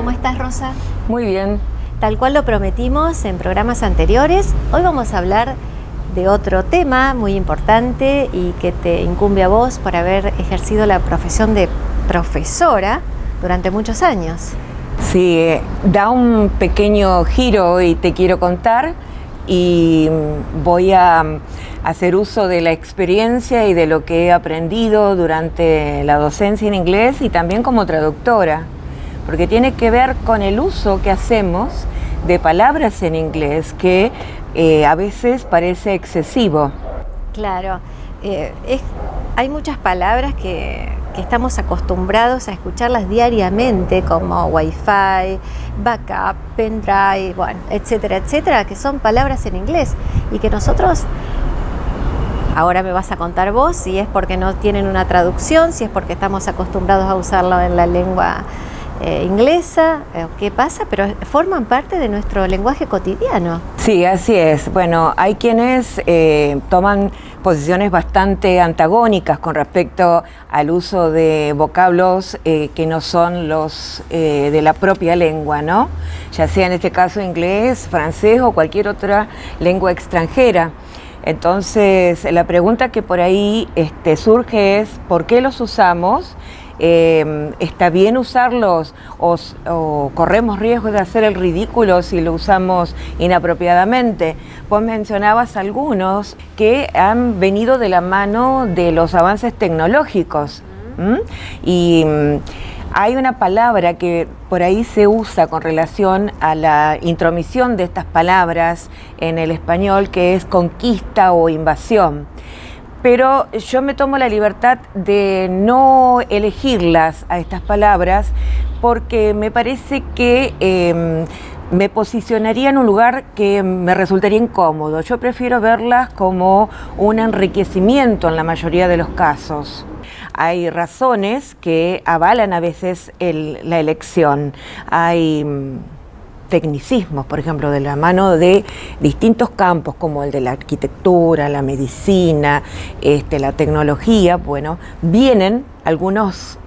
¿Cómo estás, Rosa? Muy bien. Tal cual lo prometimos en programas anteriores, hoy vamos a hablar de otro tema muy importante y que te incumbe a vos por haber ejercido la profesión de profesora durante muchos años. Sí, da un pequeño giro y te quiero contar y voy a hacer uso de la experiencia y de lo que he aprendido durante la docencia en inglés y también como traductora, porque tiene que ver con el uso que hacemos de palabras en inglés que a veces parece excesivo. Claro, hay muchas palabras que estamos acostumbrados a escucharlas diariamente, como Wi-Fi, backup, pendrive, bueno, etcétera, etcétera, que son palabras en inglés y que nosotros, ahora me vas a contar vos si es porque no tienen una traducción, si es porque estamos acostumbrados a usarlo en la lengua inglesa, ¿qué pasa? Pero forman parte de nuestro lenguaje cotidiano. Sí, así es. Bueno, hay quienes toman posiciones bastante antagónicas con respecto al uso de vocablos que no son los de la propia lengua, ¿no? Ya sea en este caso inglés, francés o cualquier otra lengua extranjera. Entonces, la pregunta que por ahí surge es ¿por qué los usamos? ¿Está bien usarlos o corremos riesgo de hacer el ridículo si lo usamos inapropiadamente? Vos mencionabas algunos que han venido de la mano de los avances tecnológicos. Y hay una palabra que por ahí se usa con relación a la intromisión de estas palabras en el español, que es conquista o invasión. Pero yo me tomo la libertad de no elegirlas a estas palabras porque me parece que me posicionaría en un lugar que me resultaría incómodo. Yo prefiero verlas como un enriquecimiento en la mayoría de los casos. Hay razones que avalan a veces la elección. Hay tecnicismos, por ejemplo, de la mano de distintos campos como el de la arquitectura, la medicina, la tecnología. Bueno, vienen algunos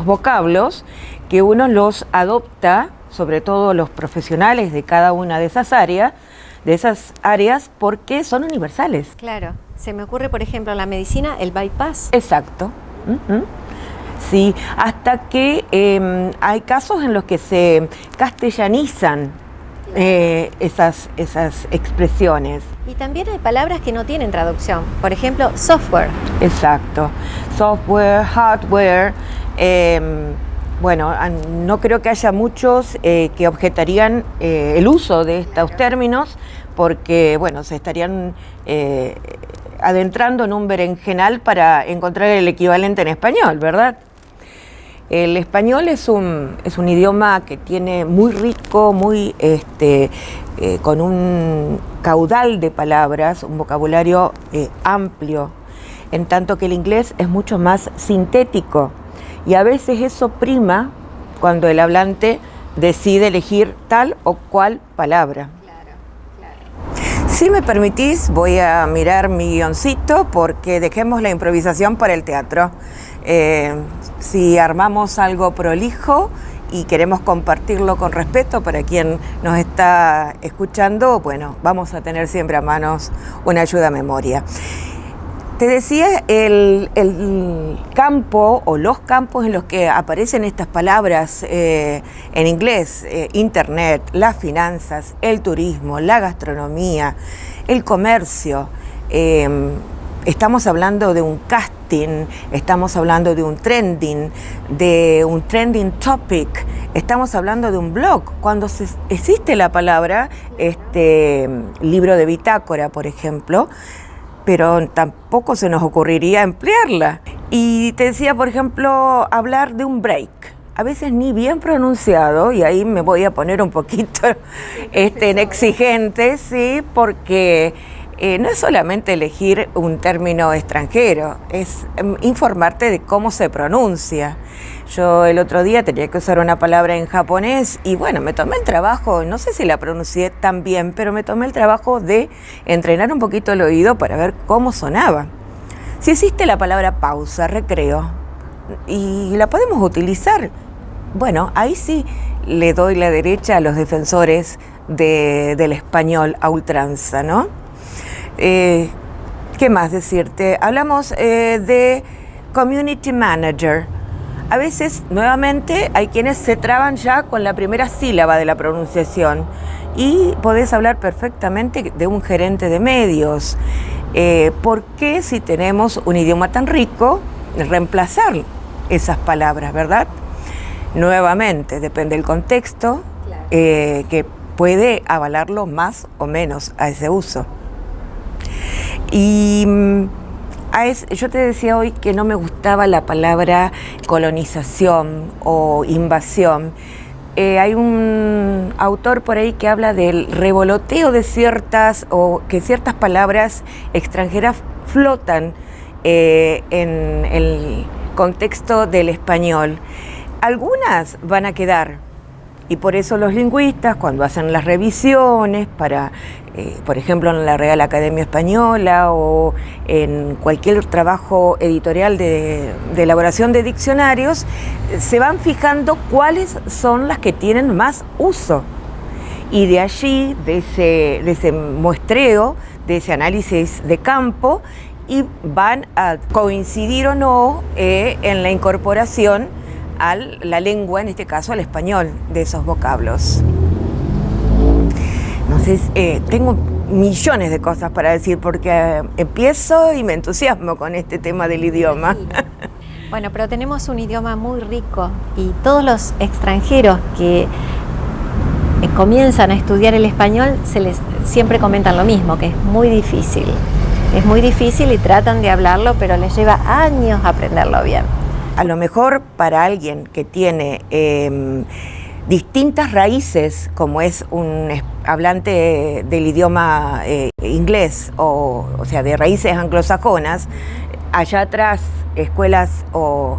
vocablos que uno los adopta, sobre todo los profesionales de cada una de esas áreas, porque son universales. Claro, se me ocurre, por ejemplo, en la medicina, el bypass. Exacto. Sí, hasta que hay casos en los que se castellanizan esas expresiones. Y también hay palabras que no tienen traducción, por ejemplo, software. Exacto, software, hardware. Bueno, no creo que haya muchos que objetarían el uso de estos términos porque, bueno, se estarían adentrando en un berenjenal para encontrar el equivalente en español, ¿verdad? El español es un idioma que tiene muy rico, con un caudal de palabras, un vocabulario amplio, en tanto que el inglés es mucho más sintético y a veces eso prima cuando el hablante decide elegir tal o cual palabra. Si me permitís, voy a mirar mi guioncito porque dejemos la improvisación para el teatro. Si armamos algo prolijo y queremos compartirlo con respeto para quien nos está escuchando, bueno, vamos a tener siempre a manos una ayuda a memoria. Te decía, el campo o los campos en los que aparecen estas palabras en inglés, internet, las finanzas, el turismo, la gastronomía, el comercio. Estamos hablando de un casting, estamos hablando de un trending topic, estamos hablando de un blog. Cuando existe la palabra libro de bitácora, por ejemplo, pero tampoco se nos ocurriría emplearla. Y te decía, por ejemplo, hablar de un break. A veces ni bien pronunciado, y ahí me voy a poner un poquito en exigente, sí, porque no es solamente elegir un término extranjero, es informarte de cómo se pronuncia. Yo el otro día tenía que usar una palabra en japonés y bueno, me tomé el trabajo, no sé si la pronuncié tan bien, pero me tomé el trabajo de entrenar un poquito el oído para ver cómo sonaba. Si existe la palabra pausa, recreo, y la podemos utilizar bueno, ahí sí le doy la derecha a los defensores del español a ultranza, ¿no? ¿Qué más decirte? Hablamos de community manager. A veces, nuevamente, hay quienes se traban ya con la primera sílaba de la pronunciación y podés hablar perfectamente de un gerente de medios. ¿Por qué, si tenemos un idioma tan rico, reemplazar esas palabras, verdad? Nuevamente, depende del contexto, claro, que puede avalarlo más o menos a ese uso. Y yo te decía hoy que no me gustaba la palabra colonización o invasión. Hay un autor por ahí que habla del revoloteo de que ciertas palabras extranjeras flotan en el contexto del español. Algunas van a quedar, y por eso los lingüistas, cuando hacen las revisiones para, por ejemplo, en la Real Academia Española o en cualquier trabajo editorial de elaboración de diccionarios, se van fijando cuáles son las que tienen más uso. Y de allí, de ese muestreo, de ese análisis de campo, y van a coincidir o no en la incorporación a la lengua, en este caso al español, de esos vocablos. Entonces, tengo millones de cosas para decir porque empiezo y me entusiasmo con este tema del idioma. Bueno, pero tenemos un idioma muy rico y todos los extranjeros que comienzan a estudiar el español siempre comentan lo mismo, que es muy difícil. Es muy difícil y tratan de hablarlo, pero les lleva años aprenderlo bien. A lo mejor para alguien que tiene distintas raíces, como es un hablante del idioma inglés, o sea, de raíces anglosajonas, allá atrás escuelas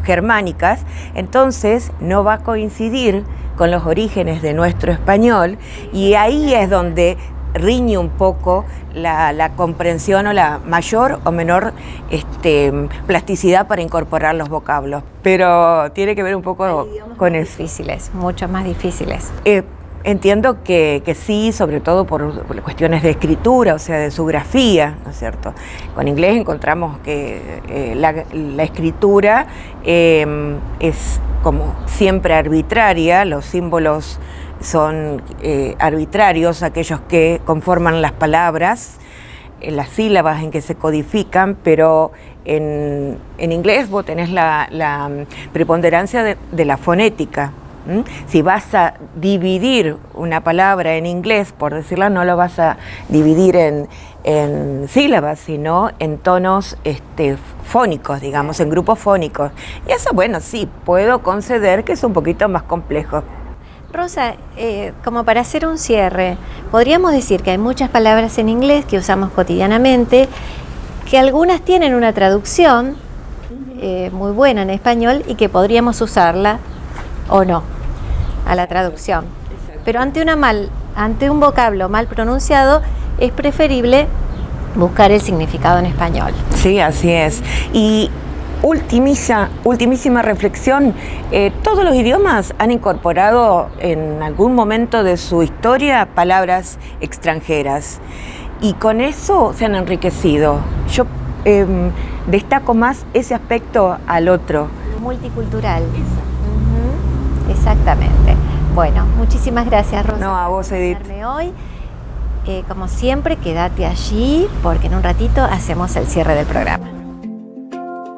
germánicas, entonces no va a coincidir con los orígenes de nuestro español, y ahí es donde riñe un poco la comprensión o la mayor o menor plasticidad para incorporar los vocablos. Pero tiene que ver un poco con eso. Difíciles, mucho más difíciles. Entiendo que sí, sobre todo por cuestiones de escritura, o sea, de su grafía, ¿no es cierto? Con inglés encontramos que la escritura es como siempre arbitraria, los símbolos son arbitrarios, aquellos que conforman las palabras, las sílabas en que se codifican, pero en inglés vos tenés la preponderancia de la fonética. Si vas a dividir una palabra en inglés, por decirla, no lo vas a dividir en sílabas, sino en tonos fónicos, digamos, en grupos fónicos. Y eso, bueno, sí, puedo conceder que es un poquito más complejo. Rosa, como para hacer un cierre, podríamos decir que hay muchas palabras en inglés que usamos cotidianamente, que algunas tienen una traducción muy buena en español y que podríamos usarla o no a la traducción. Exacto. Pero ante un vocablo mal pronunciado es preferible buscar el significado en español. Sí, así es. Y ultimísima reflexión, todos los idiomas han incorporado en algún momento de su historia palabras extranjeras y con eso se han enriquecido. Yo destaco más ese aspecto al otro. Multicultural. Exactamente. Bueno, muchísimas gracias, Rosa. No, a vos, Edith. Hoy, como siempre, quédate allí porque en un ratito hacemos el cierre del programa.